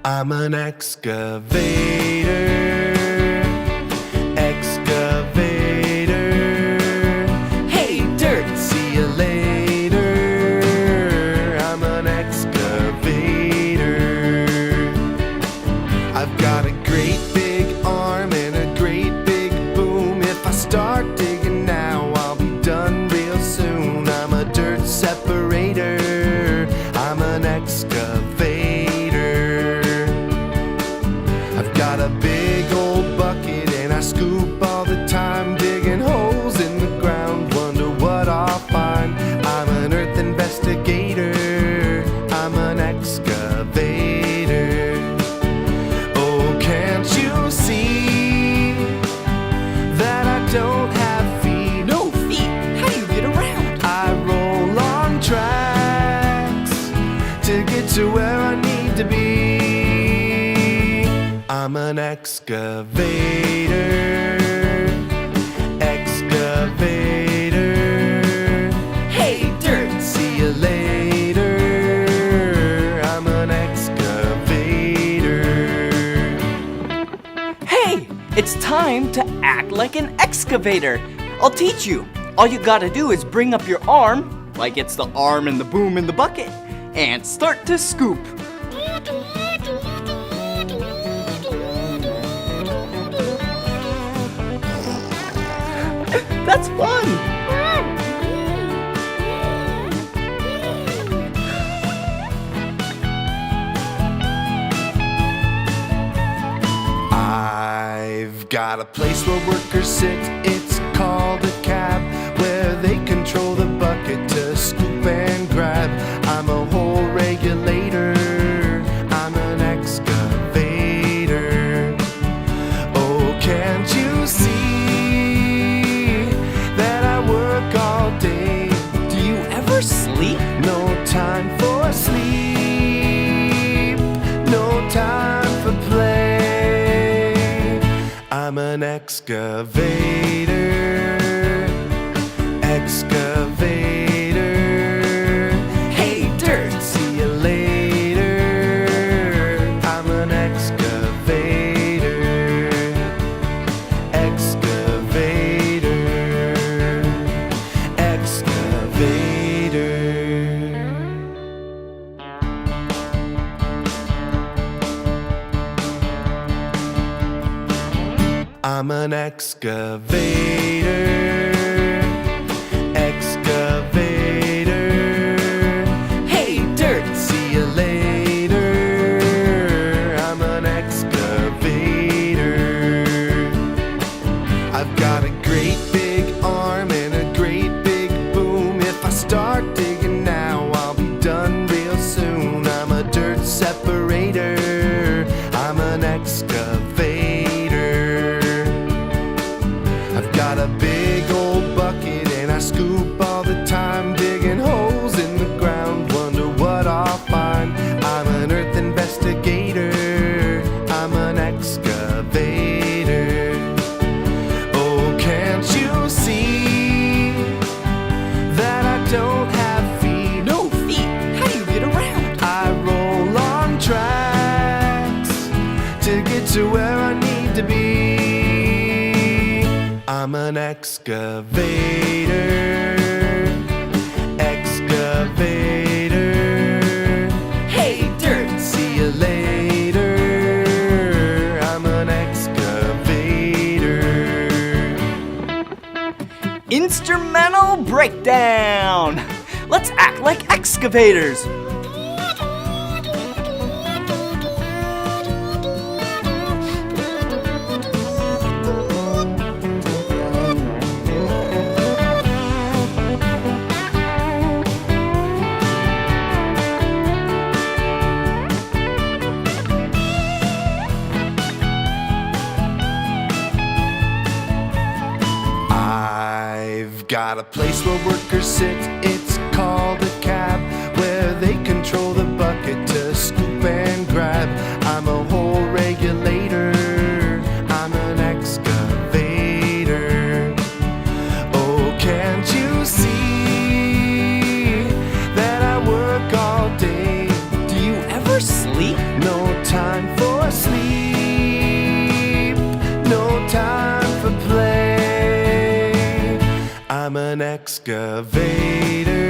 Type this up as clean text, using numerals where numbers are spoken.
I'm an excavator. Excavator. Hey, dirt, see you later. I'm an excavator. I've got a great big arm and a great big boom. If I start digging now, I'll be done real soon. I'm a dirt separator. I'm an excavator. I've got a big old bucket and I scoop all the time, digging holes in the ground, wonder what I'll find. I'm an earth investigator. I'm an excavator. Oh, can't you see that I don't have feet? No feet? How do you get around? I roll on tracks to get to where I need to be. I'm an excavator. Excavator. Hey, dirt, see you later. I'm an excavator. Hey, it's time to act like an excavator. I'll teach you. All you gotta do is bring up your arm, like it's the arm in the boom in the bucket, and start to scoop. That's fun! I've got a place where workers sit, it's called a cab, where they control the bucket to scoop and grab. I'm a hole regulator. I'm an excavator. Oh, can't you see that I work all day? Do you ever sleep? No time for sleep, no time for play. I'm an excavator. Excavator. Hey, dirt, see you later. I'm an excavator. Excavator. Excavator. I'm an excavator. Excavator. Hey, dirt, see you later. I'm an excavator. I've got a great big arm and a great big boom. If I start digging now, I'll be done real soon. I'm a dirt separator. I'm an excavator. I've got a big old bucket and I scoop all the time, digging holes in the ground, wonder what I'll find. I'm an earth investigator. I'm an excavator. Oh, can't you see that I don't have feet? No feet? How do you get around? I roll on tracks to get to where I need to be. I'm an excavator. Excavator. Hey, dirt, see you later. I'm an excavator. Instrumental breakdown! Let's act like excavators! I've got a place where workers sit, it's called a cab, where they control the bucket to scoop and grab. I'm a hole regulator. I'm an excavator. Oh, can't you see that I work all day? Do you ever sleep? No time I'm an excavator.